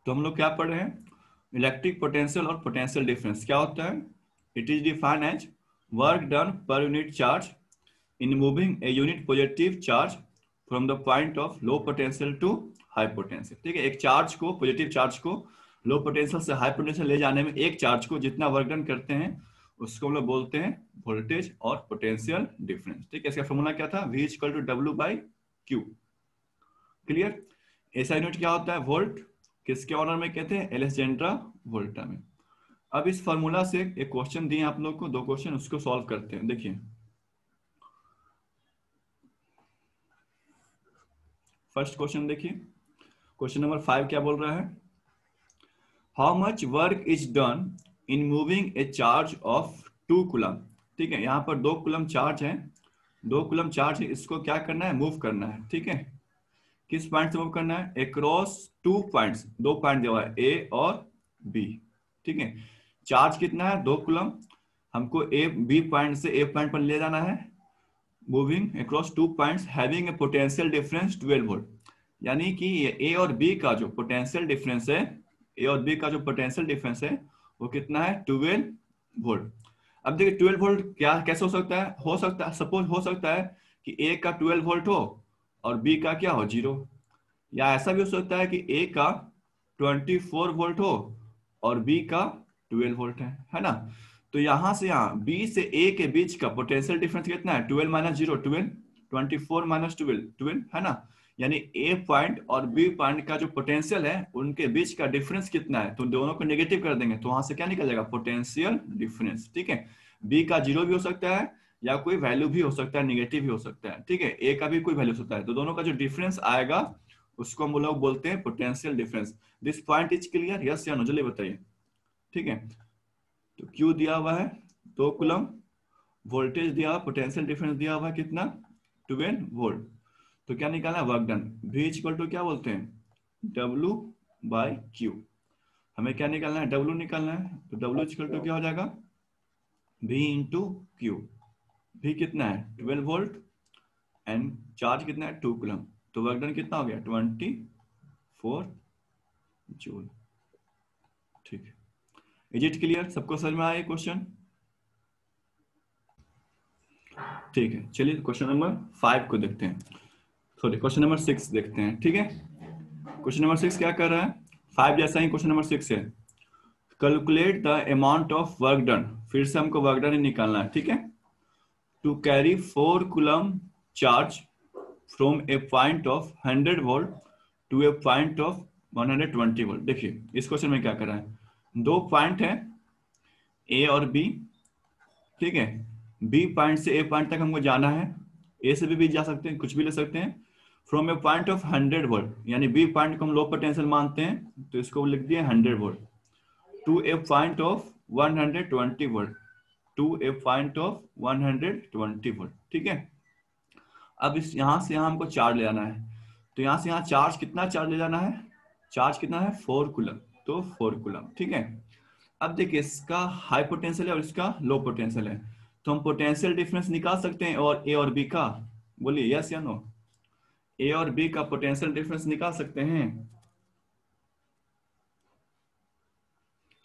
तो हम लोग क्या पढ़ रहे हैं, इलेक्ट्रिक पोटेंशियल और पोटेंशियल डिफरेंस क्या होता है। It is defined as work done per unit charge in moving a unit positive charge from the point of low potential to high potential. ठीक है, एक चार्ज को, पॉजिटिव चार्ज को low potential से high potential ले जाने में एक चार्ज को जितना वर्क डन करते हैं उसको हम लोग बोलते हैं वोल्टेज और पोटेंशियल डिफरेंस। ठीक है, इसका फॉर्मूला क्या था, V equal to W by Q. Clear. ऐसा यूनिट क्या होता है, वोल्ट। किसके ऑनर में कहते हैं, एलेक्जेंड्रा वोल्टा में। अब इस फॉर्मूला से एक क्वेश्चन दिए आप लोग को, दो क्वेश्चन, उसको सॉल्व करते हैं। देखिए फर्स्ट क्वेश्चन देखिए, क्वेश्चन नंबर 5 क्या बोल रहा है, how much work is done in moving A charge of 2 coulomb. ठीक है, यहाँ पर 2 कूलम चार्ज है, 2 कूलम चार्ज है, इसको क्या करना है, मूव करना है। ठीक है, किस पॉइंट से मूव करना है, अक्रॉस 2 पॉइंट्स, 2 पॉइंट दिया हुआ है ए और बी। ठीक है, चार्ज कितना है, 2 कूलम, हमको ए बी पॉइंट से ए पॉइंट पर ले जाना है, moving across 2 points having a potential difference 12 volt. यानी कि ए और बी का जो पोटेंशियल डिफरेंस है, ए और बी का जो पोटेंशियल डिफरेंस है वो कितना है, 12 वोल्ट। अब देखिए 12 वोल्ट क्या कैसे हो सकता है, सपोज हो सकता है कि ए का 12 वोल्ट हो और बी का क्या हो, 0। या ऐसा भी हो सकता है कि ए का 24 वोल्ट हो और बी का 12 वोल्ट है ना। तो यहां से यहाँ बी से ए के बीच का पोटेंशियल डिफरेंस कितना है, 12 माइनस 0 12, 24 माइनस 12 12 है ना। यानी ए पॉइंट और बी पॉइंट का जो पोटेंशियल है उनके बीच का डिफरेंस कितना है, तो दोनों को नेगेटिव कर देंगे तो वहां से क्या निकल जाएगा, पोटेंशियल डिफरेंस। ठीक है, बी का 0 भी हो सकता है या कोई वैल्यू भी हो सकता है, निगेटिव भी हो सकता है। ठीक है, ए का भी कोई वैल्यू हो सकता है, तो दोनों का जो डिफरेंस आएगा उसको हम लोग बोलते हैं potential difference. This point is clear, yes या नो, जल्दी बताइए। ठीक है, तो क्यू दिया हुआ है 2 कूलम, वोल्टेज दिया हुआ, पोटेंशियल डिफरेंस दिया हुआ है कितना, 12 वोल्ट। तो क्या निकालना है, work done. V equal to क्या बोलते हैं, W बाई क्यू। हमें क्या निकालना है, W निकालना है, तो W इक्वल टू क्या हो जाएगा, V इंटू क्यू। V कितना है, 12 वोल्ट एंड चार्ज कितना है, 2 कूलम। तो वर्क डन कितना हो गया, 24 जूल। ठीक है, इज इट क्लियर, सबको समझ में आया क्वेश्चन। ठीक है, चलिए क्वेश्चन नंबर 5 को देखते हैं, सॉरी क्वेश्चन नंबर 6 देखते हैं। ठीक है, क्वेश्चन नंबर 6 क्या कर रहा है, 5 जैसा ही क्वेश्चन नंबर 6 है, calculate the amount of work done. फिर से हमको वर्क डन ही निकालना है। ठीक है, to carry 4 coulomb charge from a point of 100 volt to a point of 120 volt. देखिए इस क्वेश्चन में क्या कर रहा है, 2 पॉइंट है ए और बी। ठीक है, बी पॉइंट से ए पॉइंट तक हमको जाना है, ए से भी जा सकते हैं, कुछ भी ले सकते हैं, from a point of 100 volt, यानी बी पॉइंट को हम लो पोटेंशियल मानते हैं तो इसको लिख दिए 100 volt, to a point of 120 volt, to a point of 120 volt. ठीक है, अब इस यहां से यहां हमको चार्ज ले जाना है, तो यहां से यहां चार्ज कितना चार्ज ले जाना है, चार्ज कितना है, 4 कूलम, तो 4 कूलम। ठीक है, अब देखिए इसका हाई पोटेंशियल है और इसका लो पोटेंशियल है, तो हम पोटेंशियल डिफरेंस निकाल सकते हैं और ए और बी का, बोलिए यस या नो, ए और बी का पोटेंशियल डिफरेंस निकाल सकते हैं।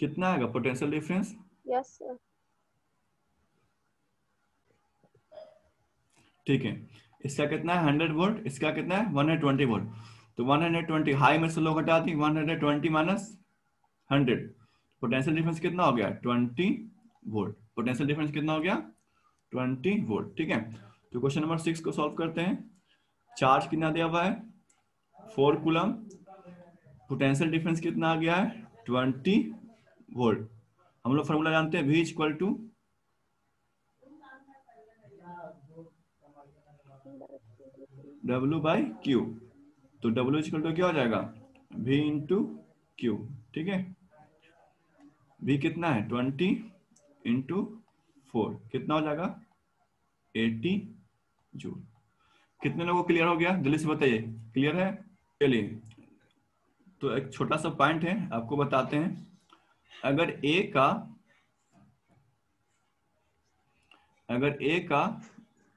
कितना आएगा पोटेंशियल डिफरेंस, यस सर। ठीक है, इसका कितना है 100 वोल्ट, इसका कितना है 120 वोल्ट, तो 120 हाई में से लो घटा दी, 120 माइनस 100, पोटेंशियल डिफरेंस कितना हो गया, 20 वोल्ट। पोटेंशियल डिफरेंस कितना हो गया, 20 वोल्ट। ठीक है, तो क्वेश्चन नंबर 6 को सॉल्व करते हैं। चार्ज कितना दिया हुआ है, 4 कूलम, पोटेंशियल डिफरेंस कितना आ गया है, 20 वोल्ट। हम लोग फॉर्मूला जानते हैं, V equal to W by Q. तो W इक्वल टू क्या हो जाएगा, V इंटू क्यू। ठीक है, V कितना है 20 इंटू 4, कितना हो जाएगा 80 जूल। कितने लोगों को क्लियर हो गया, जल्दी से बताइए, क्लियर है। चलिए, तो एक छोटा सा पॉइंट है आपको बताते हैं, अगर ए का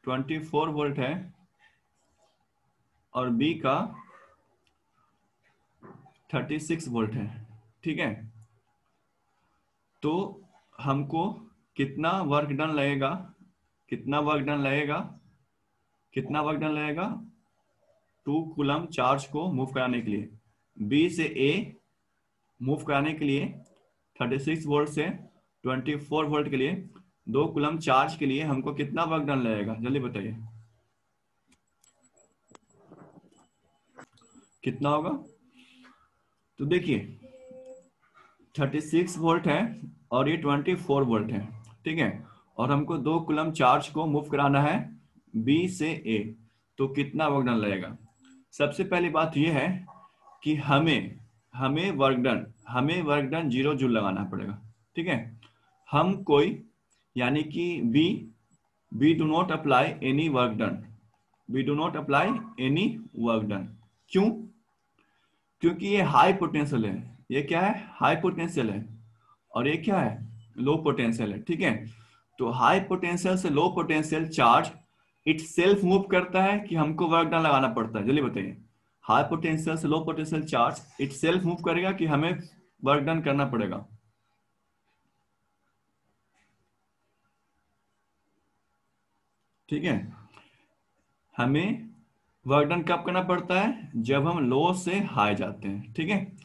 24 वोल्ट है और बी का 36 वोल्ट है, ठीक है। तो हमको कितना वर्क डन लगेगा, कितना वर्क डन लगेगा, कितना वर्क डन लगेगा 2 कूलम चार्ज को मूव कराने के लिए, बी से ए मूव कराने के लिए 36 वोल्ट से 24 वोल्ट के लिए 2 कूलम चार्ज के लिए हमको कितना वर्क डन लगेगा, जल्दी बताइए कितना होगा। तो देखिए 36 वोल्ट है और ये 24 वोल्ट है, ठीक है। और हमको 2 कूलम चार्ज को मूव कराना है बी से ए, तो कितना वर्क डन लगेगा। सबसे पहली बात यह है कि हमें वर्क डन 0 जूल लगाना पड़ेगा, ठीक है। हम कोई यानी कि we do not apply any work done, we do not apply any work done. क्यों? क्योंकि ये हाई पोटेंशियल है, ये क्या है, हाई पोटेंशियल है, और ये क्या है, लो पोटेंशियल है, ठीक है। तो हाई पोटेंशियल से low potential charge it self move करता है कि हमको वर्क डन लगाना पड़ता है, जल्दी बताइए। हाई पोटेंशियल से low potential charge it self move करेगा कि हमें वर्क डन करना पड़ेगा। ठीक है, हमें वर्क डन कब करना पड़ता है, जब हम लो से हाई जाते हैं, ठीक है।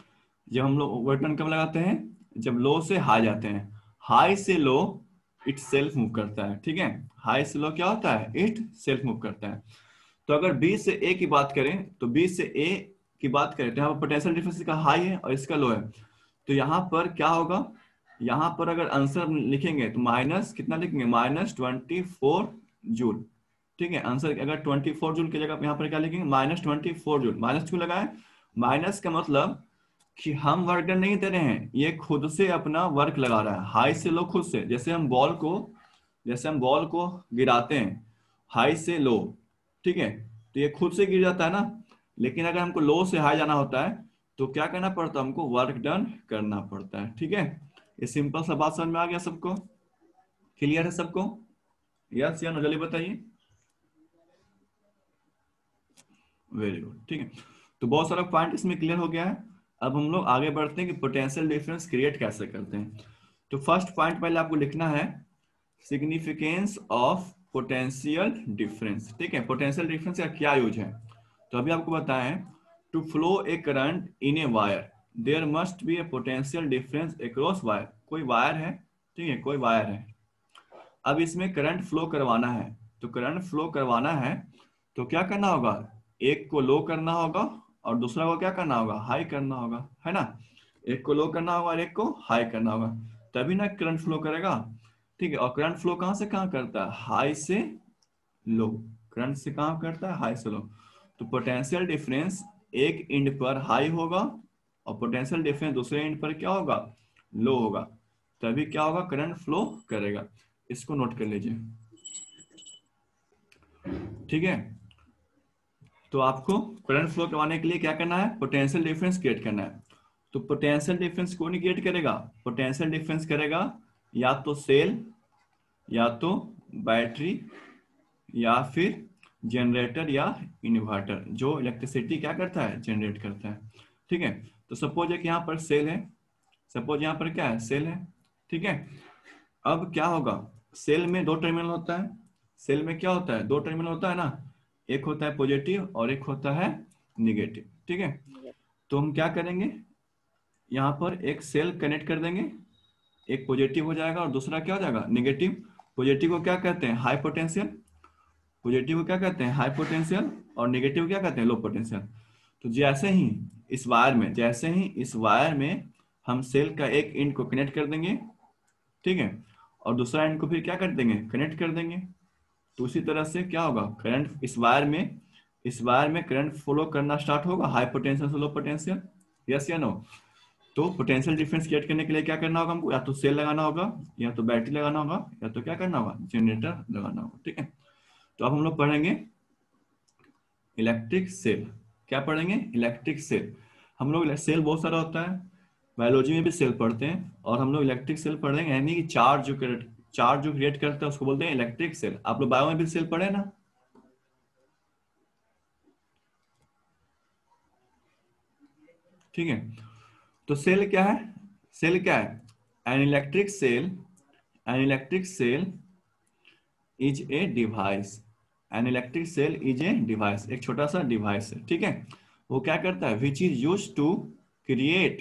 जब हम लोग वर्क डन कब लगाते हैं, जब लो से हाई जाते हैं। हाई से लो इट सेल्फ मूव करता है, ठीक है। हाई से लो क्या होता है, इट सेल्फ मूव करता है। तो अगर बी से ए की बात करें, तो बी से ए की बात करें तो यहाँ पर पोटेंशियल डिफरेंस इसका हाई है और इसका लो है। तो यहाँ पर क्या होगा, यहाँ पर अगर आंसर लिखेंगे तो माइनस कितना लिखेंगे, -24 जूल, ठीक है। आंसर अगर 24 जूल की जगह यहाँ पर क्या लिखेंगे, -24 जूल। माइनस क्यों लगाए, माइनस का मतलब कि हम वर्क डन नहीं दे रहे हैं, ये खुद से अपना वर्क लगा रहा है, हाई से लो खुद से। जैसे हम बॉल को गिराते हैं हाई से लो, ठीक है, तो ये खुद से गिर जाता है ना। लेकिन अगर हमको लो से हाई जाना होता है तो क्या करना पड़ता है, हमको वर्क डन करना पड़ता है, ठीक है। ये सिंपल सा बात समझ में आ गया सबको, क्लियर है सबको, यस या नो, जल्दी बताइए। वेरी गुड, ठीक है। तो बहुत सारा पॉइंट इसमें क्लियर हो गया है। अब हम लोग आगे बढ़ते हैं कि पोटेंशियल डिफरेंस क्रिएट कैसे करते हैं। तो फर्स्ट पॉइंट पहले आपको लिखना है सिग्निफिकेंस ऑफ पोटेंशियल डिफरेंस, ठीक है। पोटेंशियल डिफरेंस का क्या यूज है, तो अभी आपको बताएं, to flow a current in a wire there must be a potential difference across wire. कोई वायर है, ठीक है, कोई वायर है, अब इसमें करंट फ्लो करवाना है। तो करंट फ्लो करवाना है तो क्या करना होगा, एक को लो करना होगा और दूसरा को क्या करना होगा, हाई करना होगा, है ना। एक को लो करना होगा और एक को हाई करना होगा, तभी ना करंट फ्लो करेगा, ठीक है। और करंट फ्लो कहां से कहां करता है, हाई से लो, करंट से कहां करता है, हाई से लो। तो पोटेंशियल डिफरेंस एक एंड पर हाई होगा और पोटेंशियल डिफरेंस दूसरे एंड पर क्या होगा, लो होगा, तभी क्या होगा, करंट फ्लो करेगा। इसको नोट कर लीजिए, ठीक है। तो आपको करंट फ्लो करवाने के लिए क्या करना है, पोटेंशियल डिफरेंस क्रिएट करना है। तो पोटेंशियल डिफरेंस कौन क्रिएट करेगा, पोटेंशियल डिफरेंस करेगा या तो सेल, या तो बैटरी, या फिर जनरेटर या इन्वर्टर, जो इलेक्ट्रिसिटी क्या करता है, जनरेट करता है, ठीक है। तो सपोज है कि यहाँ पर सेल है, सपोज यहाँ पर क्या है, सेल है, ठीक है। अब क्या होगा, सेल में दो टर्मिनल होता है, सेल में क्या होता है, दो टर्मिनल होता है ना, एक होता है पॉजिटिव और एक होता है निगेटिव, ठीक है। तो हम क्या करेंगे, यहाँ पर एक सेल कनेक्ट कर देंगे, एक पॉजिटिव हो जाएगा और दूसरा क्या हो जाएगा, निगेटिव। पॉजिटिव को क्या कहते हैं, हाई पोटेंशियल, पॉजिटिव को क्या कहते हैं, हाई पोटेंशियल, और निगेटिव क्या कहते हैं, लो पोटेंशियल। तो जैसे ही इस वायर में हम सेल का एक एंड को कनेक्ट कर देंगे, ठीक है, और दूसरा एंड को फिर क्या कर देंगे, कनेक्ट कर देंगे, तो उसी तरह से क्या होगा, करंट इस वायर में करंट फ्लो करना स्टार्ट होगा, हाई पोटेंशियल से लो पोटेंशियल, यस या नो। तो पोटेंशियल डिफरेंस क्रिएट करने के लिए क्या करना होगा हमको, या तो सेल लगाना होगा, या तो बैटरी लगाना होगा, या तो क्या करना होगा, जनरेटर लगाना होगा, ठीक है। तो अब हम लोग पढ़ेंगे इलेक्ट्रिक सेल। क्या पढ़ेंगे, इलेक्ट्रिक सेल। हम लोग सेल बहुत सारा होता है, बायोलॉजी में भी सेल पढ़ते हैं, और हम लोग इलेक्ट्रिक सेल पढ़ेंगे, यानी कि चार्ज जो क्रिएट करता है उसको बोलते हैं इलेक्ट्रिक सेल। आप लोग बायो में भी सेल पढ़े ना, ठीक है। तो सेल क्या है? सेल क्या है? An electric cell, an electric cell is a device, an electric cell is a device, एक छोटा सा डिवाइस है, ठीक है। वो क्या करता है? Which is use to create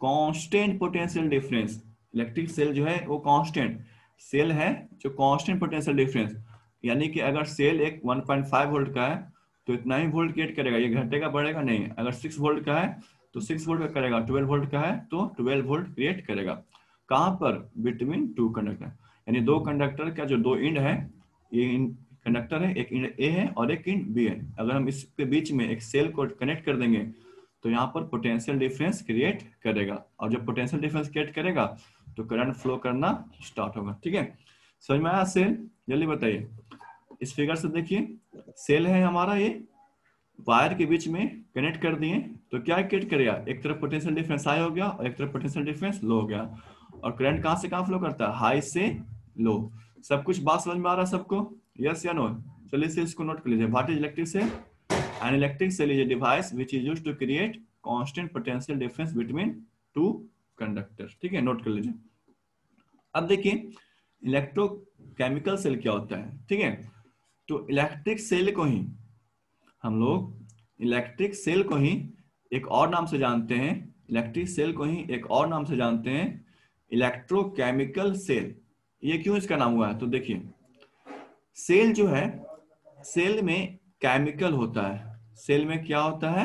constant potential difference. Electric cell जो है वो कांस्टेंट सेल है, जो कांस्टेंट पोटेंशियल डिफरेंस, यानी कि अगर सेल एक 1.5 वोल्ट का है तो इतना ही वोल्ट क्रिएट करेगा, ये घटेगा बढ़ेगा नहीं। अगर 6 वोल्ट का है तो 6 वोल्ट का करेगा, 12 वोल्ट का है तो 12 वोल्ट क्रिएट करेगा। कहां पर? बिटवीन टू कंडक्टर, यानी दो कंडक्टर का जो दो इंड है, ये कंडक्टर है, एक इंड ए है और एक इंड बी है। अगर हम इसके बीच में एक सेल को कनेक्ट कर देंगे तो यहाँ पर पोटेंशियल डिफरेंस क्रिएट करेगा, और जब पोटेंशियल डिफरेंस क्रिएट करेगा तो करंट फ्लो करना स्टार्ट होगा, ठीक है। समझ में आया सेल? जल्दी बताइए। इस फिगर से देखिए, सेल है हमारा, ये वायर के बीच में कनेक्ट कर दिए तो क्या क्रिएट करेगा? एक तरफ पोटेंशियल डिफरेंस हाई हो गया और एक तरफ पोटेंशियल डिफरेंस लो हो गया, और करंट कहां से कहां फ्लो करता है? हाई से लो। सब कुछ बात समझ में आ रहा है सबको? यस या नो? चलिए से इसको नोट कर लीजिए। What is electric cell? An electric cell is a device which is used to create constant potential difference between two conductors, ठीक है, नोट कर लीजिए। अब देखिए इलेक्ट्रोकेमिकल सेल क्या होता है, ठीक है। तो इलेक्ट्रिक सेल को ही हम लोग, इलेक्ट्रिक सेल को ही एक और नाम से जानते हैं, इलेक्ट्रिक सेल को ही एक और नाम से जानते हैं इलेक्ट्रोकेमिकल सेल। ये क्यों इसका नाम हुआ है? तो देखिए, सेल जो है, सेल में केमिकल होता है। सेल में क्या होता है?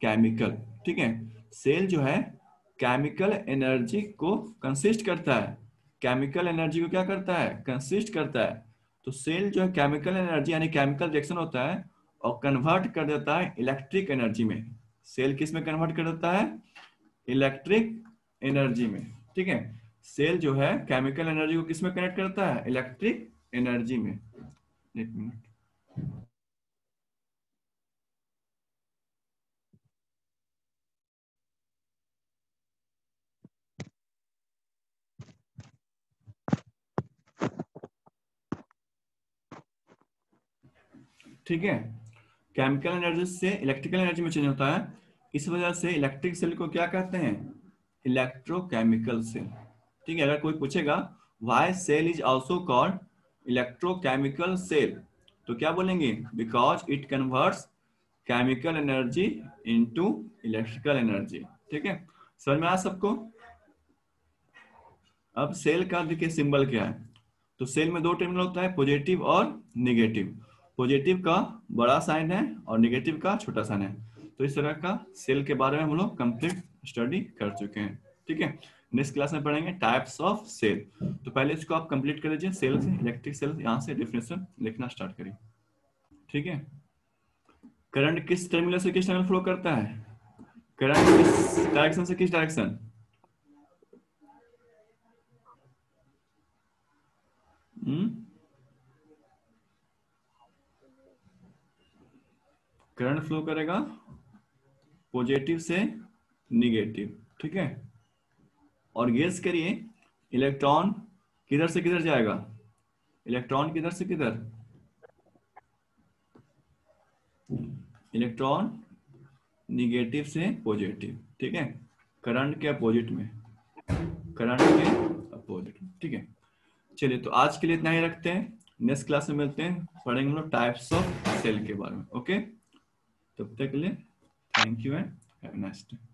केमिकल, ठीक है। सेल जो है केमिकल एनर्जी को कंसिस्ट करता है, केमिकल एनर्जी को क्या करता है? कंसिस्ट करता है। तो सेल जो है केमिकल एनर्जी यानी केमिकल रिएक्शन होता है और कन्वर्ट कर देता है इलेक्ट्रिक एनर्जी में। सेल किस में कन्वर्ट कर देता है? इलेक्ट्रिक एनर्जी में, ठीक है। सेल जो है केमिकल एनर्जी को किस में कनेक्ट करता है? इलेक्ट्रिक एनर्जी में। एक मिनट, ठीक है। केमिकल एनर्जी से इलेक्ट्रिकल एनर्जी में चेंज होता है, इस वजह से इलेक्ट्रिक सेल को क्या कहते हैं? इलेक्ट्रोकेमिकल सेल, ठीक है। अगर कोई पूछेगा why cell is also called electrochemical cell, तो क्या बोलेंगे? Because it converts chemical energy into electrical energy, ठीक है। समझ में आया सबको? अब सेल का देखिए सिंबल क्या है। तो सेल में दो टर्मिनल होता है, पॉजिटिव और नेगेटिव। पॉजिटिव का बड़ा साइन है और नेगेटिव का छोटा साइन है। तो इस तरह का सेल के बारे में हम लोग कंप्लीट स्टडी कर चुके हैं, ठीक है। नेक्स्ट क्लास में पढ़ेंगे टाइप्स ऑफ सेल। तो पहले इसको आप कंप्लीट कर लीजिए, सेल से, इलेक्ट्रिक सेल, यहाँ से डेफिनेशन लिखना स्टार्ट करिए, ठीक है। करंट किस टर्मिनल से किस टर्मिनल फ्लो करता है? करंट किस डायरेक्शन से किस डायरेक्शन? करंट फ्लो करेगा पॉजिटिव से निगेटिव, ठीक है। और गेस करिए इलेक्ट्रॉन किधर से किधर जाएगा? इलेक्ट्रॉन किधर से किधर? इलेक्ट्रॉन निगेटिव से पॉजिटिव, ठीक है। करंट के अपोजिट में, करंट के अपोजिट में, ठीक है। चलिए तो आज के लिए इतना ही रखते हैं, नेक्स्ट क्लास में मिलते हैं, पढ़ेंगे हम लोग टाइप्स ऑफ सेल के बारे में, ओके। तब तक के लिए thank you and have a nice day.